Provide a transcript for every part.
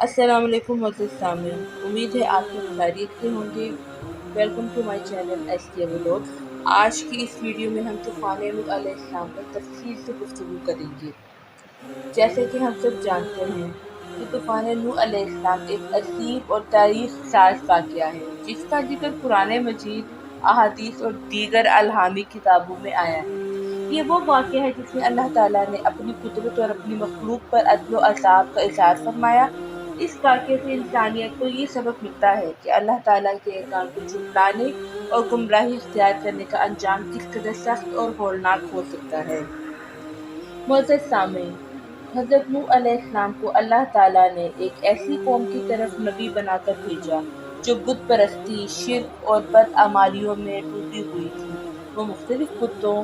السلام علیکم معزز سامعین، امید ہے آپ لوگ خیریت سے ہوں گے۔ Welcome to my channel S K vlogs. آج کی اس ویڈیو میں ہم طوفان نوح علیہ السلام پر تفصیل سے گفتگو کریں گے۔ جیسے کہ ہم سب جانتے ہیں کہ طوفان نوح علیہ السلام ایک عظیم اور تاریخ ساز واقعہ ہے جس کا ذکر قرآن مجید، احادیث اور دیگر الہامی کتابوں میں آیا ہے۔ یہ وہ واقعہ ہے جس میں اللہ تعالیٰ نے اپنی قدرت اور اپنی مخلوق پر عدل و انصاف کا اظہار فرمایا۔ اس واقعے سے انسانیت کو یہ سبق ملتا ہے کہ اللہ تعالیٰ کے احکام کو جھٹلانے اور گمراہی اختیار کرنے کا انجام کس قدر سخت اور ہولناک ہو سکتا ہے۔ معزز سامعین، حضرت نوح علیہ السلام کو اللہ تعالیٰ نے ایک ایسی قوم کی طرف نبی بنا کر بھیجا جو بت پرستی، شرک اور بدعمالیوں میں ڈوبی ہوئی تھی۔ وہ مختلف بتوں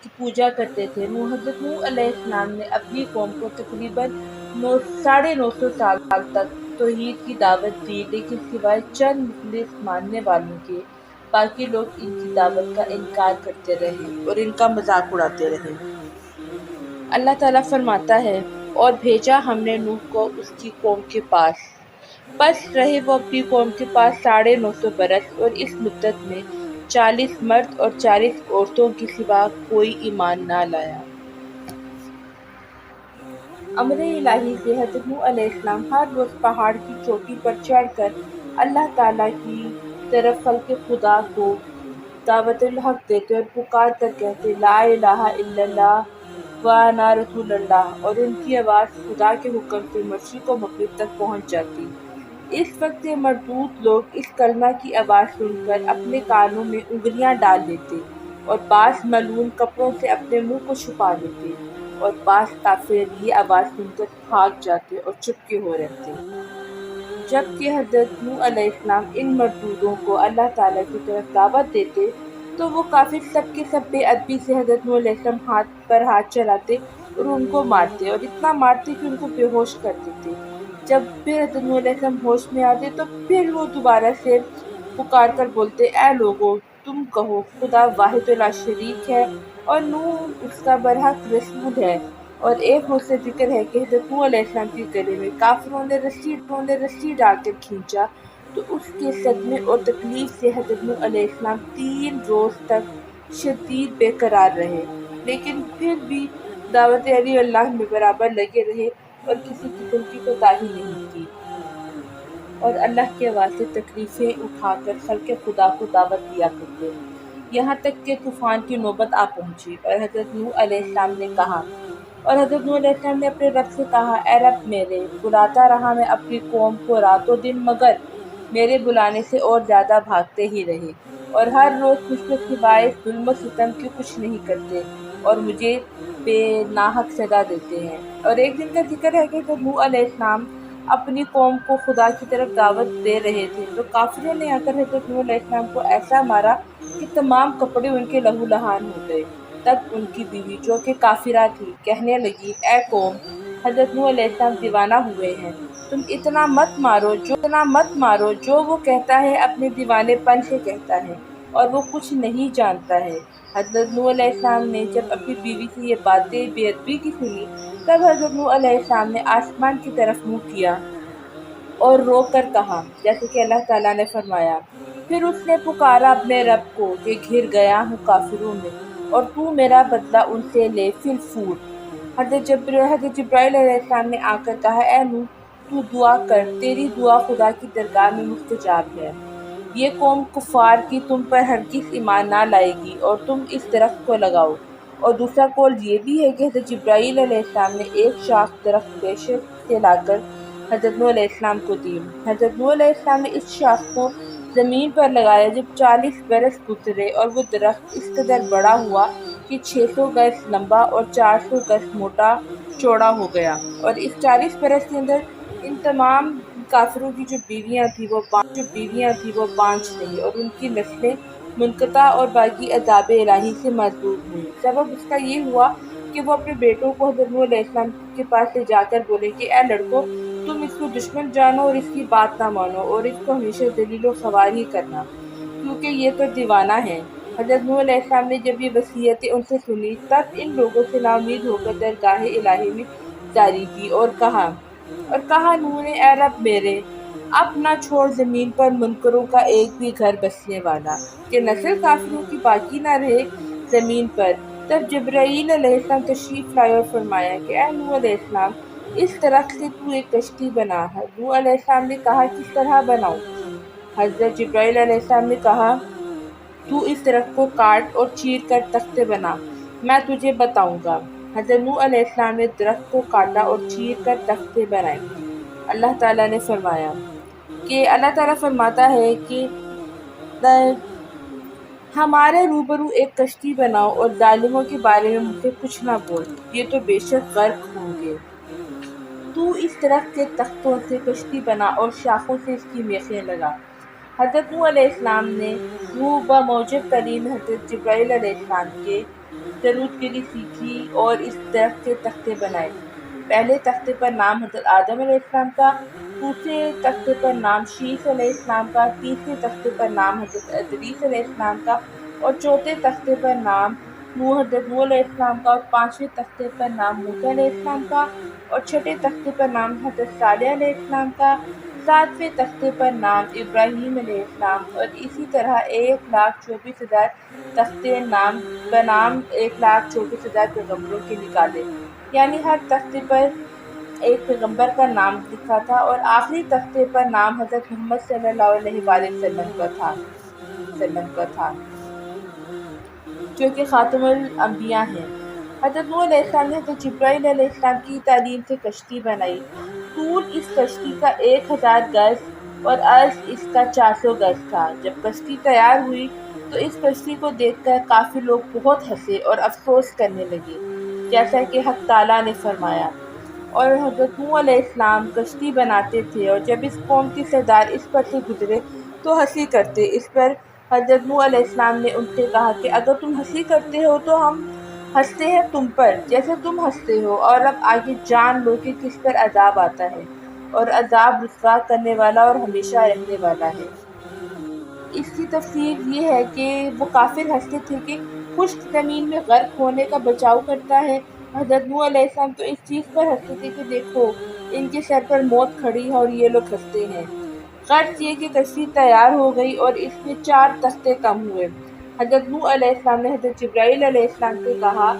کی پوجا کرتے تھے۔ حضرت نوح علیہ السلام نے اپنی قوم کو تقریباً 950 سال تک توحید کی دعوت دی، لیکن سوائے چند مخلص ماننے والوں کے باقی لوگ ان کی دعوت کا انکار کرتے رہے اور ان کا مذاق اڑاتے رہے۔ اللہ تعالیٰ فرماتا ہے، اور بھیجا ہم نے نوح کو اس کی قوم کے پاس، پس رہے وہ اپنی قوم کے پاس 950 برس، اور اس مدت میں 40 مرد اور 40 عورتوں کے سوا کوئی ایمان نہ لایا۔ امر الہی سے حضرت نوح علیہ السلام ہر روز پہاڑ کی چوٹی پر چڑھ کر اللہ تعالیٰ کی طرف خلق خدا کو دعوت الحق دیتے اور پکار کر کہتے، لا الہ الا اللہ وانا رسول اللہ، اور ان کی آواز خدا کے حکم سے مشرق و مغرب تک پہنچ جاتی۔ اس وقت یہ مردود لوگ اس کلمہ کی آواز سن کر اپنے کانوں میں انگلیاں ڈال لیتے اور بعض ملعون کپڑوں سے اپنے منہ کو چھپا لیتے، اور بعض کافر یہ آواز سن کر بھاگ جاتے اور چپکے ہو رہتے۔ جبکہ حضرت نوح علیہ السلام ان مردودوں کو اللہ تعالیٰ کی طرف دعوت دیتے تو وہ کافر سب کے سب بے ادبی سے حضرت نوح علیہ السلام ہاتھ پر ہاتھ چلاتے اور ان کو مارتے، اور اتنا مارتے کہ ان کو بے ہوش کر دیتے۔ جب پھر حضرت نوح علیہ السلام ہوش میں آتے تو پھر وہ دوبارہ سے پکار کر بولتے، اے لوگو، تم کہو خدا واحد لا شریک ہے اور نوح اس کا برحق رسول ہے۔ اور ایک موضوع ذکر ہے کہ حضرت نوح علیہ السلام کے گلے میں کافروں نے رسی ڈال کر کھینچا تو اس کے صدمے اور تکلیف سے حضرت نوح علیہ السلام 3 روز تک شدید بے قرار رہے، لیکن پھر بھی دعوت علی اللہ میں برابر لگے رہے اور کسی قسم کی کوتاہی نہیں کی، اور اللہ کے واسطے تکلیفیں اٹھا کر خلق خدا کو دعوت دیا کرتے، یہاں تک کہ طوفان کی نوبت آ پہنچی۔ اور حضرت نوح علیہ السلام نے کہا، اور حضرت نوح علیہ السلام نے اپنے رب سے کہا، اے رب میرے، بلاتا رہا میں اپنی قوم کو رات و دن، مگر میرے بلانے سے اور زیادہ بھاگتے ہی رہے، اور ہر روز مجھ پر سوائے ظلم و ستم کے کچھ نہیں کرتے اور مجھے بے ناحق سزا دیتے ہیں۔ اور ایک دن کا ذکر ہے کہ جب نوح علیہ السلام اپنی قوم کو خدا کی طرف دعوت دے رہے تھے تو کافروں نے آ کر حضرت نوح علیہ السلام کو ایسا مارا کہ تمام کپڑے ان کے لہو لہان ہو گئے۔ تب ان کی بیوی جو کہ کافرہ تھی کہنے لگی، اے قوم، حضرت نوح علیہ السلام دیوانہ ہوئے ہیں، تم اتنا مت مارو جو وہ کہتا ہے اپنے دیوانے پن سے کہتا ہے، اور وہ کچھ نہیں جانتا ہے۔ حضرت نوح علیہ السلام نے جب اپنی بیوی سے یہ باتیں بے ادبی کی سنی، تب حضرت نوح علیہ السلام نے آسمان کی طرف منہ کیا اور رو کر کہا، جیسے کہ اللہ تعالیٰ نے فرمایا، پھر اس نے پکارا اپنے رب کو کہ گھر گیا ہوں کافروں میں، اور تو میرا بدلہ ان سے لے فی الفور۔ حضرت جبرائیل علیہ السلام نے آ کر کہا، اے نوح، تو دعا کر، تیری دعا خدا کی درگاہ میں مستجاب ہے۔ یہ قوم کفار کی تم پر ہرگز ایمان نہ لائے گی، اور تم اس درخت کو لگاؤ۔ اور دوسرا قول یہ بھی ہے کہ حضرت جبرائیل علیہ السلام نے ایک شاخ درخت پیش سے لا کر حضرت نوح علیہ السلام کو دی۔ حضرت نوح علیہ السلام نے اس شاخ کو زمین پر لگایا۔ جب 40 برس گزرے اور وہ درخت اس قدر بڑا ہوا کہ 600 گز لمبا اور 400 گز موٹا چوڑا ہو گیا، اور اس 40 برس کے اندر ان تمام کافروں کی جو بیویاں تھیں وہ بانجھ رہیں اور ان کی نسلیں منقطع اور باقی عذاب الہی سے محفوظ ہوئیں۔ سبب اس کا یہ ہوا کہ وہ اپنے بیٹوں کو حضرت نوح علیہ السلام کے پاس لے جا کر بولے کہ اے لڑکوں، تم اس کو دشمن جانو اور اس کی بات نہ مانو، اور اس کو ہمیشہ ذلیل و خوار ہی کرنا، کیونکہ یہ تو دیوانہ ہے۔ حضرت نوح علیہ السلام نے جب یہ وصیتیں ان سے سنی، تب ان لوگوں سے نا امید ہو کر درگاہ الہی میں جاری کی اور کہا، اور کہا نوح نے اے رب میرے اب نہ چھوڑ زمین پر منکروں کا ایک بھی گھر بسنے والا کہ نسل کافروں کی باقی نہ رہے زمین پر۔ تب جبرائیل علیہ السلام تشریف لائے اور فرمایا کہ اے نوح علیہ السلام اس درخت سے تو ایک کشتی بنا ہے۔ نوح علیہ السلام نے کہا کس طرح بناؤں؟ حضرت جبرائیل علیہ السلام نے کہا تو اس درخت کو کاٹ اور چیر کر تختے بنا، میں تجھے بتاؤں گا۔ حضرت نوح علیہ السلام نے درخت کو کاٹا اور چیر کر تختے بنائے۔ اللہ تعالیٰ نے فرمایا کہ اللہ تعالیٰ فرماتا ہے کہ ہمارے روبرو ایک کشتی بناؤ اور ظالموں کے بارے میں مجھ سے کچھ نہ بول، یہ تو بے شک غرق ہوں گے۔ تو اس درخت کے تختوں سے کشتی بنا اور شاخوں سے اس کی میخیں لگا۔ حضرت نوح علیہ السلام نے وہ بموجب تعلیم حضرت جبرائیل علیہ السلام کے درود کے لیے سیکھی اور اس درخت کے تختے بنائے۔ پہلے تختے پر نام حضرت آدم علیہ السلام کا، دوسرے تختے پر نام شیث علیہ السلام کا، تیسرے تختے پر نام حضرت ادریس علیہ السلام کا، اور چوتھے تختے پر نام حضرت نوح علیہ السلام کا، اور پانچویں تختے پر نام موسیٰ علیہ السلام کا، اور چھٹے تختے پر نام حضرت صالح علیہ السلام کا، ساتویں تختے پر نام ابراہیم علیہ السلام، اور اسی طرح 1,24,000 تختے بنام 1,24,000 پیغمبروں کے نکالے، یعنی ہر تختے پر ایک پیغمبر کا نام لکھا تھا، اور آخری تختے پر نام حضرت محمد صلی اللہ علیہ وآلہ وسلم کا تھا جو کہ خاتم الانبیاء ہیں۔ حضرت نوح علیہ السلام نے حضرت جبرائیل علیہ السلام کی تعلیم سے کشتی بنائی۔ طول اس کشتی کا 1,000 گز اور عرض اس کا 400 گز تھا۔ جب کشتی تیار ہوئی تو اس کشتی کو دیکھ کر کافی لوگ بہت ہنسے اور افسوس کرنے لگے، جیسا کہ حق تعالیٰ نے فرمایا۔ اور حضرت نوح علیہ السلام کشتی بناتے تھے اور جب اس قوم کے سردار اس پر سے گزرے تو ہنسی کرتے۔ اس پر حضرت نوح علیہ السلام نے ان سے کہا کہ اگر تم ہنسی کرتے ہو تو ہم ہنستے ہیں تم پر جیسے تم ہنستے ہو، اور اب آگے جان لو کہ کس پر عذاب آتا ہے، اور عذاب رسوا کرنے والا اور ہمیشہ رہنے والا ہے۔ اس کی تفسیر یہ ہے کہ وہ کافر ہنستے تھے کہ خشک زمین میں غرق ہونے کا بچاؤ کرتا ہے۔ حضرت نوح علیہ السلام تو اس چیز پر ہنستے تھے کہ دیکھو ان کے سر پر موت کھڑی ہے اور یہ لوگ ہنستے ہیں۔ غرض یہ کہ کشتی تیار ہو گئی اور اس میں 4 تختے کم ہوئے۔ حضرت نوح علیہ السلام نے حضرت جبرائیل علیہ السلام سے کہا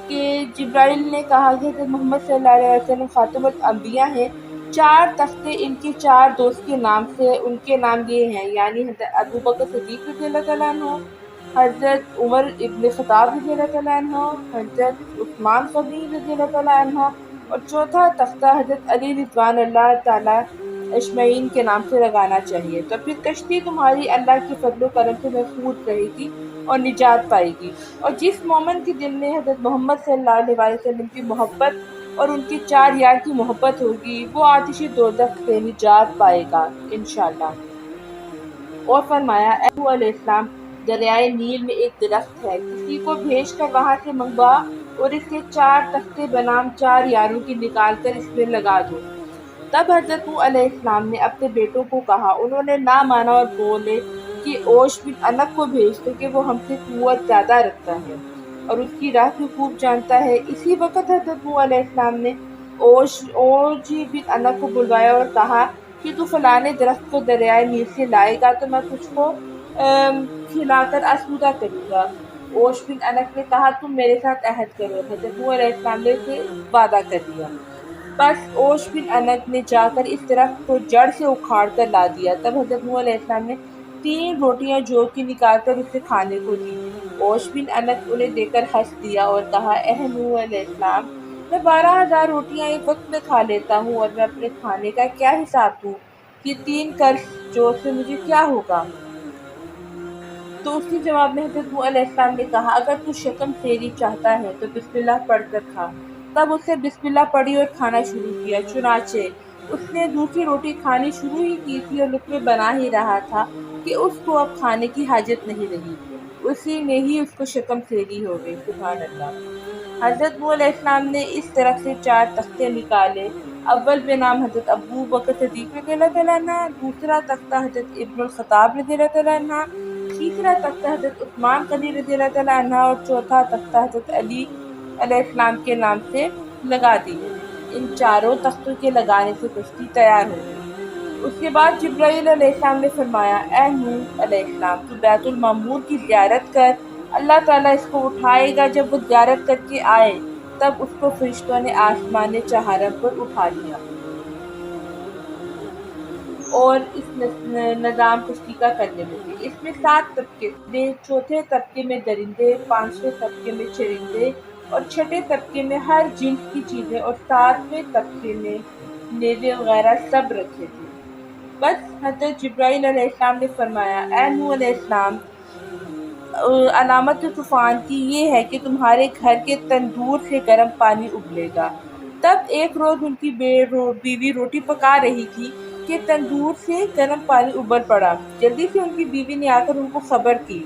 کہ جبرائیل نے کہا کہ حضرت محمد صلی اللہ علیہ وسلم خاتم الانبیاء ہیں، 4 تختے ان کے 4 دوست کے نام سے، ان کے نام یہ ہیں، یعنی حضرت ابوبکر صدیق رضی اللہ تعالیٰ عنہ، حضرت عمر ابن خطاب رضی اللہ تعالیٰ عنہ، حضرت عثمان غنی رضی اللہ تعالیٰ عنہ، اور چوتھا تختہ حضرت علی رضوان اللہ تعالیٰ اجمعین کے نام سے لگانا چاہیے، تو پھر کشتی تمہاری اللہ کے فضل و کرم سے محفوظ رہے گی اور نجات پائے گی۔ اور جس مومن کے دل میں حضرت محمد صلی اللہ علیہ وسلم کی محبت اور ان کے 4 یار کی محبت ہوگی وہ آتش دوزخ سے نجات پائے گا انشاءاللہ۔ اور فرمایا اے نوح علیہ السلام دریائے نیل میں ایک درخت ہے، کسی کو بھیج کر وہاں سے منگوا اور اس کے 4 تختے بنام 4 یاروں کی نکال کر اس میں لگا دو۔ تب حضرت نوح علیہ السلام نے اپنے بیٹوں کو کہا، انہوں نے نہ مانا اور بولے کہ اوش بن عنق کو بھیج دو کہ وہ ہم سے قوت زیادہ رکھتا ہے اور اس کی راہ بھی خوب جانتا ہے۔ اسی وقت حضرت نوح علیہ السلام نے اوش بن عنق کو بلوایا اور کہا کہ تو فلانے درخت کو دریائے نیل سے لائے گا تو میں تجھ کو کھلا کر آسودہ کروں گا۔ اوش بن عنق نے کہا تم میرے ساتھ عہد کرو۔ حضرت نوح علیہ السلام نے اسے وعدہ کر دیا۔ بس اوش بن عنق نے جا کر اس درخت کو جڑ سے اکھاڑ کر لا دیا۔ تب حضرت نوح علیہ السلام نے 3 روٹیاں جو کی نکال کر اسے کھانے کو دی۔ اوش بن عنق انہیں دے کر ہنس دیا اور کہا اے نوح علیہ السلام میں 12,000 روٹیاں ایک وقت میں کھا لیتا ہوں اور میں اپنے کھانے کا کیا حساب دوں؟ یہ 3 کرش جو سے مجھے کیا ہوگا؟ تو اس کے جواب میں حضرت نوح علیہ السلام نے کہا اگر تو شکم سیری چاہتا ہے تو بسم اللہ پڑھ کر کھا۔ تب اس نے بسم اللہ پڑھی اور کھانا شروع کیا، چنانچہ اس نے دوسری روٹی کھانی شروع ہی کی تھی اور لقمے بنا ہی رہا تھا کہ اس کو اب کھانے کی حاجت نہیں رہی، اسی میں ہی اس کو شکم سیری ہو گئی۔ سبحان اللہ۔ حضرت نوح علیہ السلام نے اس طرف سے 4 تختے نکالے، اول بے نام حضرت ابوبکر صدیق رضی اللہ تعالیٰ عنہ، دوسرا تختہ حضرت ابن الخطاب رضی اللہ تعالیٰ عنہ، تیسرا تختہ حضرت عثمان غنی رضی اللہ تعالیٰ عنہ، اور چوتھا تختہ حضرت علی علیہ السلام کے نام سے لگا دی۔ ان چاروں تختوں کے لگانے سے کشتی تیار ہو گئی۔ اس کے بعد جبرائیل علیہ السلام نے فرمایا، اے نوح علیہ السلام، تو بیت المعمور کی زیارت کر، اللہ تعالیٰ اس کو اٹھائے گا۔ جب وہ زیارت کر کے آئے تب اس کو فرشتوں نے آسمان چہارم پر اٹھا لیا اور اس نظام کشتی کا کرنے لگے۔ اس میں 7 طبقے تھے، چوتھے طبقے میں درندے، 5ویں طبقے میں چرندے اور 6ٹھے طبقے میں ہر جنس کی چیزیں اور 7ویں طبقے میں میوے وغیرہ سب رکھے تھے۔ بس حضرت جبرائیل علیہ السلام نے فرمایا، اے نوح علیہ السلام، علامت طوفان کی یہ ہے کہ تمہارے گھر کے تندور سے گرم پانی ابلے گا۔ تب ایک روز ان کی بیوی روٹی پکا رہی تھی کہ تندور سے گرم پانی ابل پڑا۔ جلدی سے ان کی بیوی نے آ کر ان کو خبر کی،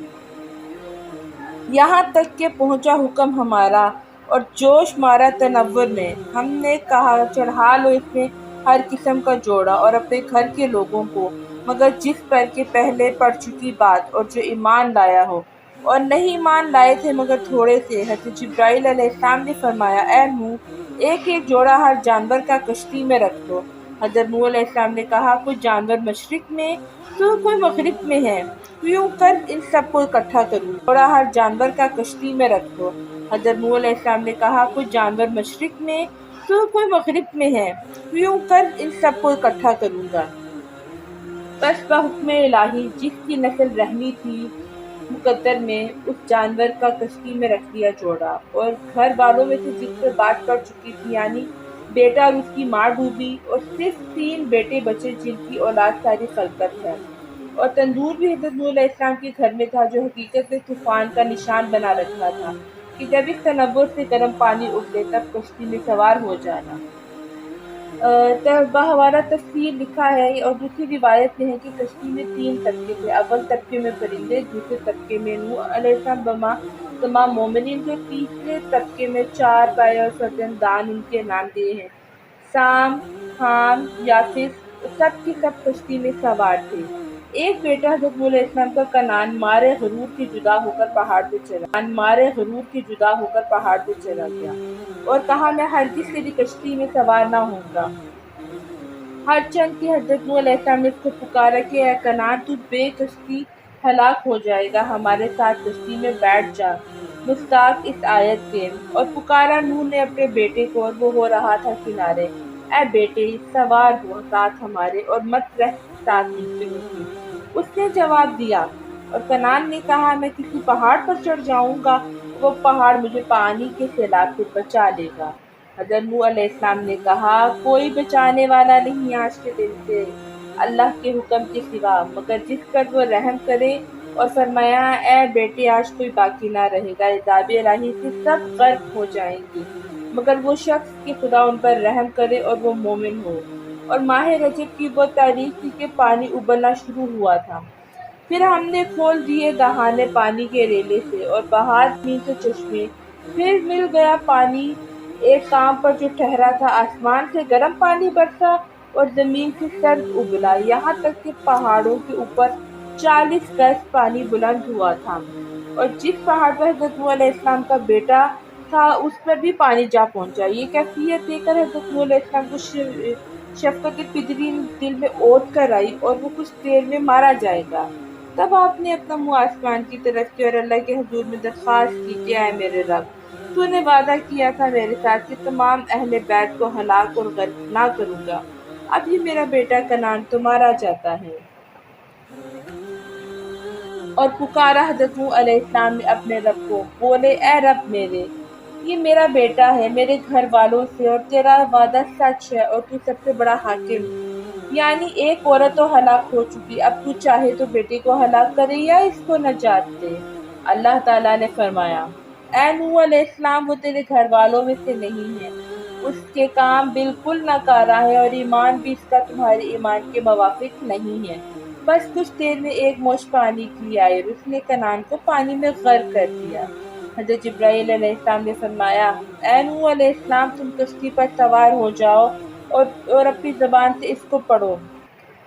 یہاں تک کہ پہنچا حکم ہمارا اور جوش مارا تنور نے۔ ہم نے کہا چڑھا لو اس میں ہر قسم کا جوڑا اور اپنے گھر کے لوگوں کو، مگر جس پر کہ پہلے پڑ چکی بات اور جو ایمان لایا ہو، اور نہیں ایمان لائے تھے مگر تھوڑے سے۔ حضرت جبرائیل علیہ السلام نے فرمایا، اے نوح، ایک ایک جوڑا ہر جانور کا کشتی میں رکھ دو۔ حضرت نوح علیہ السلام نے کہا، کوئی جانور مشرق میں تو کوئی مغرب میں ہے، یوں کر ان سب کو اکٹھا کروں۔ جوڑا ہر جانور کا کشتی میں رکھ دو۔ حضرت نوح علیہ السلام نے کہا، کوئی جانور مشرق میں تو کوئی مغرب میں ہے، یوں کر ان سب کو اکٹھا کروں گا۔ بس بحکم الہی جس کی نسل رحمی تھی مقدر میں، اس جانور کا کشتی میں رکھ دیا جوڑا، اور گھر والوں میں سے جس پر بات پڑ چکی تھی یعنی بیٹا اور اس کی ماں ڈوبی، اور صرف 3 بیٹے بچے جن کی اولاد ساری خلقت ہے۔ اور تندور بھی حضرت نوح علیہ السلام کے گھر میں تھا، جو حقیقت میں طوفان کا نشان بنا رکھا تھا کہ جب اس تنور سے گرم پانی ابلے تب کشتی میں سوار ہو جانا۔ بحوالہ تفسیر لکھا ہے اور دوسری روایت میں ہے کہ کشتی میں 3 طبقے تھے۔ اول طبقے میں پرندے، دوسرے طبقے میں نوح علیہ السلام بما تمام مومنین تھے، تیسرے طبقے میں 4 بھائی اور فرزندان ان کے نام دیے ہیں، سام، حام، یافس، سب کے سب کشتی میں سوار تھے۔ ایک بیٹا حضرت نوح علیہ السلام کا کنعان مارے غرور کے جدا ہو کر پہاڑ پہ چلا گیا اور کہا، میں ہرگز تیری کشتی میں سوار نہ ہوں گا۔ ہر چند کہ حضرت نوح علیہ السلام نے اس کو پکارا کہ اے کنعان، تو بے کشتی ہلاک ہو جائے گا، ہمارے ساتھ کشتی میں بیٹھ جا، مصداق اس آیت کے۔ اور پکارا نوح نے اپنے بیٹے کو اور وہ ہو رہا تھا کنارے، اے بیٹے سوار ہو ساتھ ہمارے اور مت رہ ساتھ دوسروں کی۔ اس نے جواب دیا، اور کنعان نے کہا، میں کسی پہاڑ پر چڑھ جاؤں گا، وہ پہاڑ مجھے پانی کے سیلاب سے بچا لے گا۔ حضرت نوح علیہ السلام نے کہا، کوئی بچانے والا نہیں آج کے دن سے اللہ کے حکم کے سوا، مگر جس پر وہ رحم کرے۔ اور فرمایا، اے بیٹے آج کوئی باقی نہ رہے گا، عذاب الہی سے سب غرق ہو جائیں گے مگر وہ شخص کہ خدا ان پر رحم کرے اور وہ مومن ہو۔ اور ماہ رجب کی وہ تاریخ تھی کہ پانی ابلنا شروع ہوا تھا، پھر ہم نے کھول دیے دہانے پانی کے ریلے سے اور بہا زمین سے چشمے، پھر مل گیا پانی ایک کام پر جو ٹھہرا تھا، آسمان سے گرم پانی برسا اور زمین سے سرد ابلا، یہاں تک کہ پہاڑوں کے اوپر 40 گز پانی بلند ہوا تھا، اور جس پہاڑ پر حضرت نوح علیہ السلام کا بیٹا تھا اس پر بھی پانی جا پہنچا۔ یہ کیفیت دیکھ کر حضرت نوح علیہ السلام کو شفقت پدری دل میں اوت کر آئی اور وہ کچھ دیر میں مارا جائے گا۔ تب آپ نے اپنا منہ آسمان کی طرف کیا اور اللہ کے حضور میں درخواست کی کہ اے میرے رب، تو نے وعدہ کیا تھا میرے ساتھ کہ تمام اہل بیت کو ہلاک اور غرق نہ کروں گا، اب یہ میرا بیٹا کنعان تو مارا جاتا ہے۔ اور پکارا حضرت نوح علیہ السلام نے اپنے رب کو، بولے، اے رب میرے، یہ میرا بیٹا ہے میرے گھر والوں سے، اور تیرا وعدہ سچ ہے اور تو سب سے بڑا حاکم، یعنی ایک عورت تو ہلاک ہو چکی، اب تو چاہے تو بیٹے کو ہلاک کرے یا اس کو نجات دے۔ اللہ تعالیٰ نے فرمایا، اے نوح علیہ السلام، وہ تیرے گھر والوں میں سے نہیں ہے، اس کے کام بالکل ناکارہ ہے اور ایمان بھی اس کا تمہارے ایمان کے موافق نہیں ہے۔ بس کچھ دیر میں ایک موج پانی کی آئی اور اس نے کنعان کو پانی میں غرق کر دیا۔ حضرت جبرائیل علیہ السلام نے فرمایا، اے نوح علیہ السلام، تم کشتی پر سوار ہو جاؤ اور اپنی زبان سے اس کو پڑھو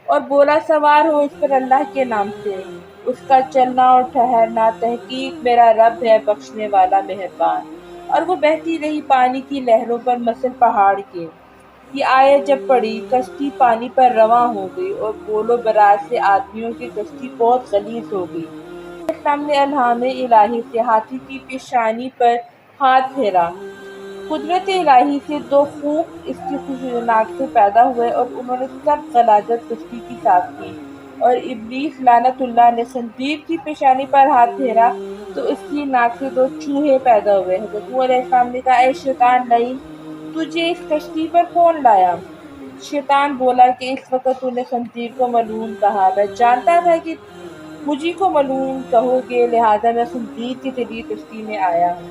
اور بولا، سوار ہو اس پر اللہ کے نام سے، اس کا چلنا اور ٹھہرنا، تحقیق میرا رب ہے بخشنے والا مہربان۔ اور وہ بہتی رہی پانی کی لہروں پر مثل پہاڑ کے، یہ آیت جب پڑی کشتی پانی پر رواں ہو گئی اور بول و براز سے آدمیوں کی کشتی بہت غلیظ ہو گئی۔ السلام نے الہام الہی سے ہاتھی کی پیشانی پر ہاتھ پھیرا۔ قدرت الہی سے دو خوک اس کی ناک سے پیدا ہوئے اور انہوں نے سب غلاظت کشتی کی صاف کی، اور ابلیس لعنت اللہ نے خنزیر کی پیشانی پر ہاتھ پھیرا تو اس کی ناک سے دو چوہے پیدا ہوئے۔ حضرت نوح علیہ السلام نے کہا، اے شیطان لعین، تجھے اس کشتی پر کون لایا؟ شیطان بولا کہ اس وقت تو نے خنزیر کو ملعون کہا، میں جانتا تھا کہ مجھی کو ملعون کہو گے، لہٰذا میں خنزیر کے ذریعے کشتی میں آیا ہوں۔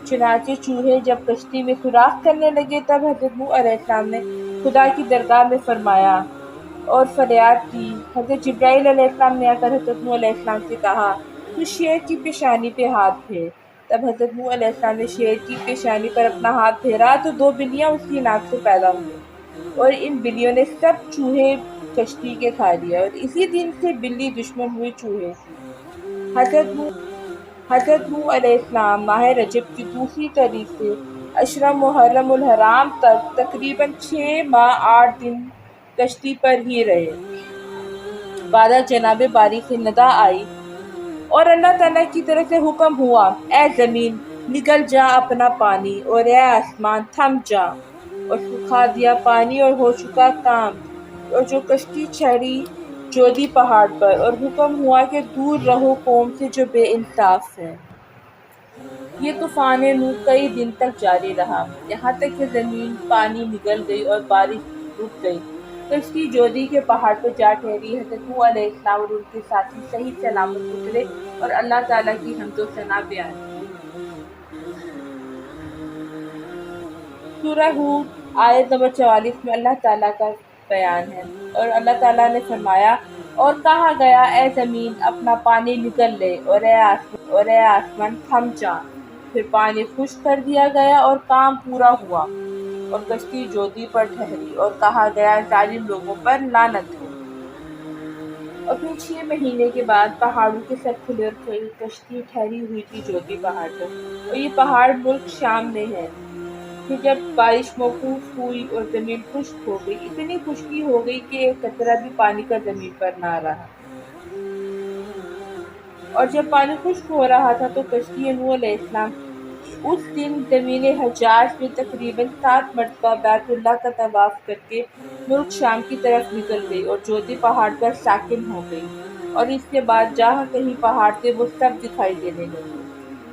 چنانچہ چوہے جب کشتی میں سوراخ کرنے لگے تب حضرت نوح علیہ السلام نے خدا کی درگاہ میں فرمایا اور فریاد کی۔ حضرت جبرائیل علیہ السلام نے آ کر حضرت نوح علیہ السلام سے کہا، تو شیر کی پیشانی پہ ہاتھ پھیر۔ تب حضرت نوح علیہ السلام نے شیر کی پیشانی پر اپنا ہاتھ پھیرا تو دو بلیاں اس کی ناک سے پیدا ہوئیں، اور ان بلیوں نے سب چوہے کشتی کے کھا لیا، اور اسی دن سے بلی دشمن ہوئی چوہے کی۔ حضرت نوح علیہ السلام ماہ رجب کی دوسری تاریخ سے عشرہ محرم الحرام تک تقریباً 6 ماہ 8 دن کشتی پر ہی رہے۔ بعد جناب باری سے ندا آئی اور اللہ تعالیٰ کی طرف سے حکم ہوا، اے زمین نگل جا اپنا پانی، اور اے آسمان تھم جا، اور سکھا دیا پانی اور ہو چکا کام، اور جو کشتی ٹھہری جودی پہاڑ پر، اور حکم ہوا کہ دور رہو قوم سے جو بے انصاف ہے۔ یہ طوفان نوح کئی دن تک جاری رہا، یہاں تک کہ زمین پانی نگل گئی اور بارش رک گئی۔ کشتی جودی کے پہاڑ پر جا ٹھہری۔ حضرت نوح علیہ السلام اور ان کے ساتھی صحیح سلامت اترے اور اللہ تعالیٰ کی حمد و ثنا بیان کی۔ سورہ ہود آیت نمبر 44 میں اللہ تعالیٰ کا بیان ہے، اور اللہ تعالیٰ نے فرمایا، اور کہا گیا، اے زمین اپنا پانی نگل لے، اور اے آسمان تھم جا۔ پھر پانی خشک کر دیا گیا اور کام پورا ہوا، اور کشتی جودی پر ٹھہری، اور کہا گیا، ظالم لوگوں پر لعنت ہو۔ اور پھر 6 مہینے کے بعد پہاڑوں کے سر کھلے اور کشتی ٹھہری ہوئی تھی جودی پہاڑ پر، اور یہ پہاڑ ملک شام میں ہے۔ پھر جب بارش موقوف ہوئی اور زمین خشک ہو گئی، اتنی خشکی ہو گئی کہ ایک قطرہ بھی پانی کا زمین پر نہ رہا۔ اور جب پانی خشک ہو رہا تھا تو کشتی نوح علیہ السلام اس دن زمین حجاز میں تقریباً 7 مرتبہ بیت اللہ کا طواف کر کے ملک شام کی طرف نکل گئی اور جودی پہاڑ پر ساکن ہو گئی، اور اس کے بعد جہاں کہیں پہاڑ تھے وہ سب دکھائی دینے لگے۔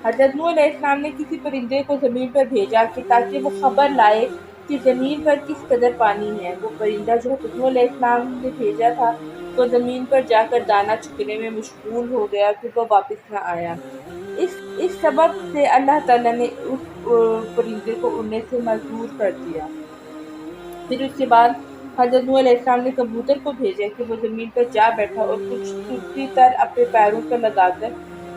حضرت نوح علیہ السلام نے کسی پرندے کو زمین پر بھیجا کہ تاکہ وہ خبر لائے کہ زمین پر کس قدر پانی ہے۔ وہ پرندہ جو حضرت نوح علیہ السلام نے بھیجا تھا وہ زمین پر جا کر دانہ چگنے میں مشغول ہو گیا، پھر وہ واپس نہ آیا۔ اس سبب سے اللہ تعالیٰ نے اس پرندے کو اڑنے سے معذور کر دیا۔ پھر اس کے بعد حضرت نوح علیہ السلام نے کبوتر کو بھیجا کہ وہ زمین پر جا بیٹھا اور کچھ سوکھی تر اپنے پیروں پر لگا کر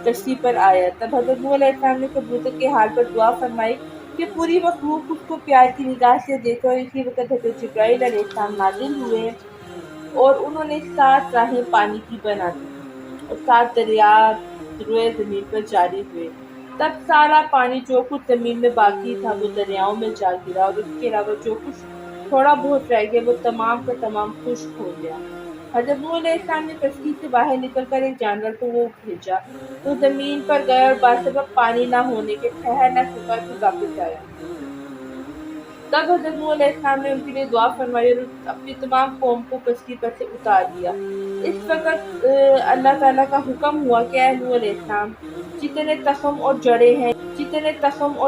کشتی پر آیا۔ تب حضرت نوح علیہ السلام نے کبوتر کے حال پر دعا فرمائی کہ پوری مخلوق اس کو پیار کی نگاہ سے دیکھے، اور اسی وقت حضرت جبرائیل علیہ السلام نازل ہوئے اور انہوں نے 7 راہیں پانی کی بنا دی اور 7 دریا روئے زمین پر جاری ہوئے۔ تب سارا پانی جو کچھ زمین میں باقی تھا وہ دریاؤں میں جا گرا، اور اس کے علاوہ جو کچھ تھوڑا بہت رہ گیا وہ تمام کا تمام خشک ہو گیا۔ حضرت نوح علیہ السلام نے کشتی سے باہر نکل کر ایک جانور کو وہ بھیجا تو زمین پر گیا، اور بسبب پانی نہ ہونے کے ٹھہر نہ سکا تو واپس آیا۔ تب حضرت نوح علیہ السلام نے ان کے لیے دعا فرمائی اور اپنی تمام قوم کو کشتی پر سے اتار دیا۔ اس وقت اللہ تعالیٰ کا حکم ہوا کہ اے نوح علیہ السلام، جتنے تخم اور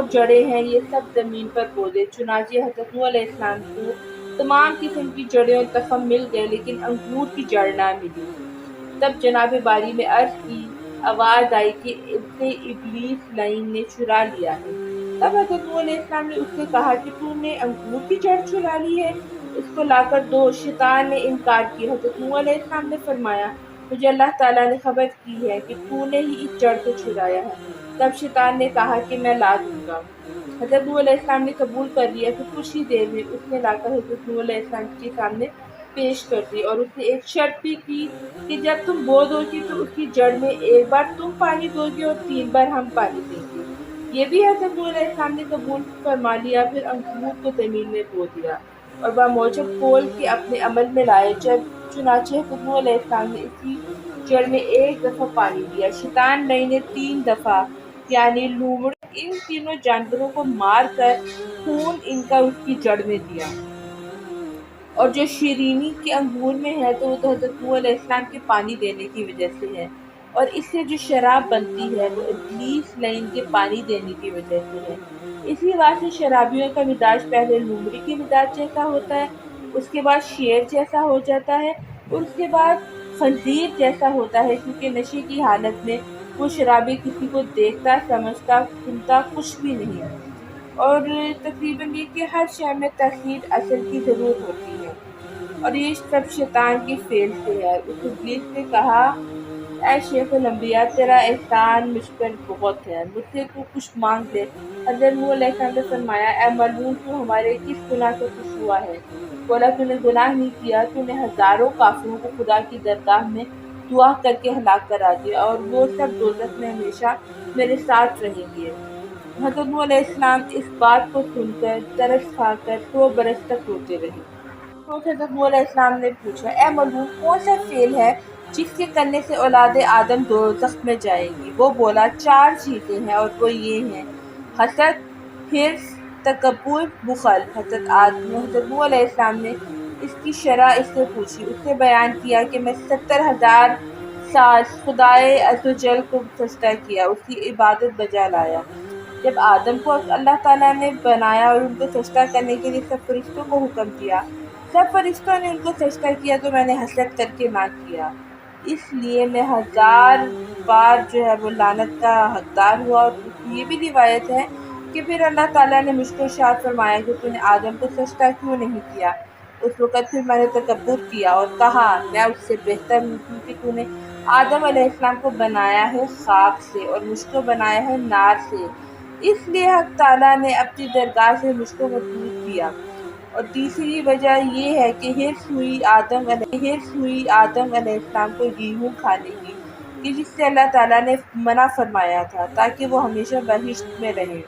جڑیں ہیں یہ سب زمین پر بو دے۔ چنانچہ حضرت نوح علیہ السلام کو تمام قسم کی جڑیں اور تخم مل گئے، لیکن انگور کی جڑ نہ ملی۔ تب جناب باری میں عرض کی آواز آئی کہ اسے ابلیس لعین نے چرا لیا ہے۔ تب حضرت نوح علیہ السلام نے اس سے کہا کہ تو نے انگور کی جڑ چرا لی ہے، اس کو لا کر دو۔ شیطان نے انکار کیا۔ حضرت نوح علیہ السلام نے فرمایا، مجھے اللہ تعالیٰ نے خبر کی ہے کہ تو نے ہی اس جڑ کو چرایا ہے۔ تب شیطان نے کہا کہ میں لا دوں گا۔ حضرت نوح علیہ السلام نے قبول کر لیا۔ پھر کچھ ہی دیر میں اس نے لا کر حضرت نوح علیہ السلام کے سامنے پیش کر دی، اور اس نے ایک شرط بھی کی کہ جب تم بو دو گی تو اس کی جڑ میں ایک بار تم پانی دو گے اور 3 بار ہم پانی دیں گے۔ یہ بھی حضرت نوح علیہ السلام نے قبول فرما لیا۔ پھر انگور کو زمین میں بو دیا۔ اور وہ موجب کھول کے اپنے عمل میں لائے۔ چنانچہ حضرت نوح علیہ السلام نے اسی جڑ میں ایک دفعہ پانی دیا، شیطان نئی نے 3 دفعہ یعنی لومڑی ان تینوں جانوروں کو مار کر خون ان کا اس کی جڑ میں دیا۔ اور جو شیرینی کے انگور میں ہے تو وہ تو حضرت نوح علیہ السلام کے پانی دینے کی وجہ سے ہے، اور اس سے جو شراب بنتی ہے وہ ابلیس لعین کے پانی دینے کی وجہ سے ہے۔ اسی بات سے شرابیوں کا مزاج پہلے لومڑی کے مزاج جیسا ہوتا ہے، اس کے بعد شیر جیسا ہو جاتا ہے، اور اس کے بعد خنزیر جیسا ہوتا ہے، کیونکہ نشے کی حالت میں وہ شرابی کسی کو دیکھتا، سمجھتا، سنتا کچھ بھی نہیں، اور تقریباً یہ کہ ہر شے میں تاکید اصل کی ضرور ہوتی ہے، اور یہ سب شیطان کے فعل سے ہے۔ اس ابلیس نے کہا، اے شیخ الانبیاء، تیرا احسان مجھ پر بہت ہے، مجھ سے تو کچھ مانگ لے۔ حضرت نوح علیہ السلام نے فرمایا، اے ملعون، تو ہمارے کس گناہ سے خوش ہوا ہے؟ بولا، تو نے گناہ نہیں کیا، تو نے ہزاروں کافروں کو خدا کی درگاہ میں دعا کر کے ہلاک کرا دیا، اور وہ سب دوزخ میں ہمیشہ میرے ساتھ رہیں گے۔ حضرت نوح علیہ السلام اس بات کو سن کر ترس کھا کر 100 برس تک روتے رہے۔ تو حضرت نوح علیہ السلام نے پوچھا، اے ملعون، کون سا فعل ہے جس کے کرنے سے اولاد آدم دوزخ میں جائے گی؟ وہ بولا، 4 چیزیں ہیں، اور وہ یہ ہیں: حسد، حرص، تکبر، بخل۔ حضرت نوح علیہ السلام نے اس کی شرح اس سے پوچھی۔ اس نے بیان کیا کہ میں 70,000 سال خدائے عزوجل کو سجدہ کیا، اس کی عبادت بجا لایا۔ جب آدم کو اللہ تعالیٰ نے بنایا اور ان کو سجدہ کرنے کے لیے سب فرشتوں کو حکم دیا، سب فرشتوں نے ان کو سجدہ کیا تو میں نے حسد کر کے نہ کیا، اس لیے میں 1000 بار جو ہے وہ لعنت کا حقدار ہوا۔ اور یہ بھی روایت ہے کہ پھر اللہ تعالیٰ نے مجھ کو ارشاد فرمایا کہ تو نے آدم کو سجدہ کیوں نہیں کیا؟ اس وقت پھر میں نے تکبر کیا اور کہا، میں اس سے بہتر ہوں، کیونکہ تو نے آدم علیہ السلام کو بنایا ہے خاک سے اور مجھ کو بنایا ہے نار سے، اس لیے حق تعالیٰ نے اپنی درگاہ سے مجھ کو مطلوب کیا۔ اور تیسری وجہ یہ ہے کہ حرص ہوئی آدم علیہ السلام کو گیہوں کھانے کی، کہ جس سے اللہ تعالیٰ نے منع فرمایا تھا تاکہ وہ ہمیشہ بہشت میں رہیں،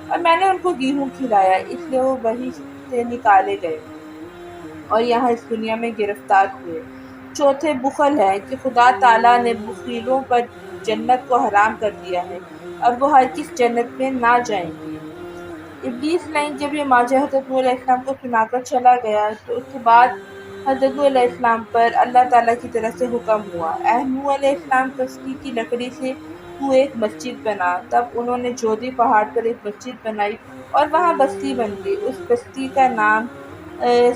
اور میں نے ان کو گیہوں کھلایا، اس لیے وہ بہشت سے نکالے گئے اور یہاں اس دنیا میں گرفتار ہوئے۔ چوتھے بخل ہے کہ خدا تعالیٰ نے بخیلوں پر جنت کو حرام کر دیا ہے، اور وہ ہرگز جنت میں نہ جائیں گے۔ ابلیس لعین جب یہ واقعہ حضرت نوح علیہ السلام کو سنا کر چلا گیا تو اس کے بعد حضرت نوح علیہ السلام پر اللہ تعالیٰ کی طرف سے حکم ہوا، اے نوح علیہ السلام، کشتی کی لکڑی سے تو ایک مسجد بنا۔ تب انہوں نے جودی پہاڑ پر ایک مسجد بنائی اور وہاں بستی بن گئی۔ اس بستی کا نام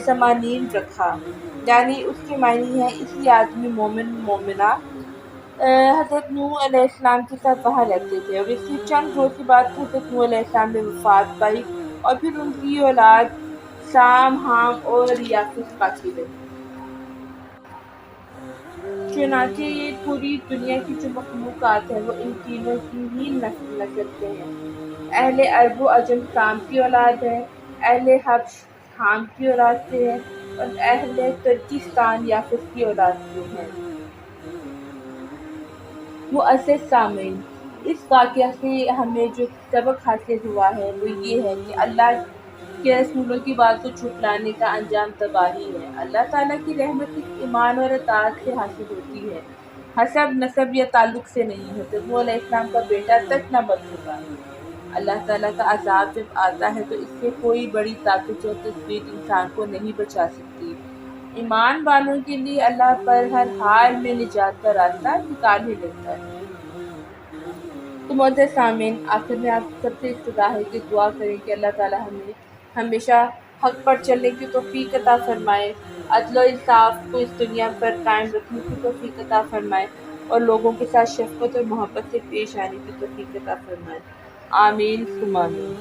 سمانین رکھا، یعنی اس کے معنی ہے اسی آدمی مومن مومنہ حضرت نوح علیہ السلام کے ساتھ وہاں رہتے تھے، اور اس کے چند روز کے بعد حضرت نوح علیہ السلام نے وفات پائی، اور پھر ان کی اولاد سام، حام اور یافس باقی رہی۔ چنانچہ یہ پوری دنیا کی جو مخلوقات ہیں وہ ان تینوں کی ہی نسل سے ہیں۔ اہل عرب و عجم سام کی اولاد ہیں، اہل حبش حام کی اولاد سے ہیں، اور اہل ترکستان یافس کی اولاد سے ہیں۔ معزز سامعین، اس واقعہ سے ہمیں جو سبق حاصل ہوا ہے وہ یہ ہے کہ اللہ کے رسولوں کی بات کو جھٹلانے کا انجام تباہی ہے۔ اللہ تعالیٰ کی رحمت صرف ایمان اور اطاعت سے حاصل ہوتی ہے، حسب، نسب یا تعلق سے نہیں۔ حضرت نوح علیہ السلام کا بیٹا تک نہ بچ سکا۔ اللہ تعالیٰ کا عذاب جب آتا ہے تو اس سے کوئی بڑی طاقت و تدبیر انسان کو نہیں بچا سکتی۔ ایمان والوں کے لیے اللہ پر ہر حال میں نجات کا راستہ نکال ہی لیتا ہے۔ تو معزز سامعین، آخر میں آپ سب سے استدعا ہے کہ دعا کریں کہ اللہ تعالیٰ ہمیں ہمیشہ حق پر چلنے کی توفیق عطا فرمائے، عدل و انصاف کو اس دنیا پر قائم رکھنے کی توفیق عطا فرمائے، اور لوگوں کے ساتھ شفقت اور محبت سے پیش آنے کی توفیق عطا فرمائے۔ آمین ثم آمین۔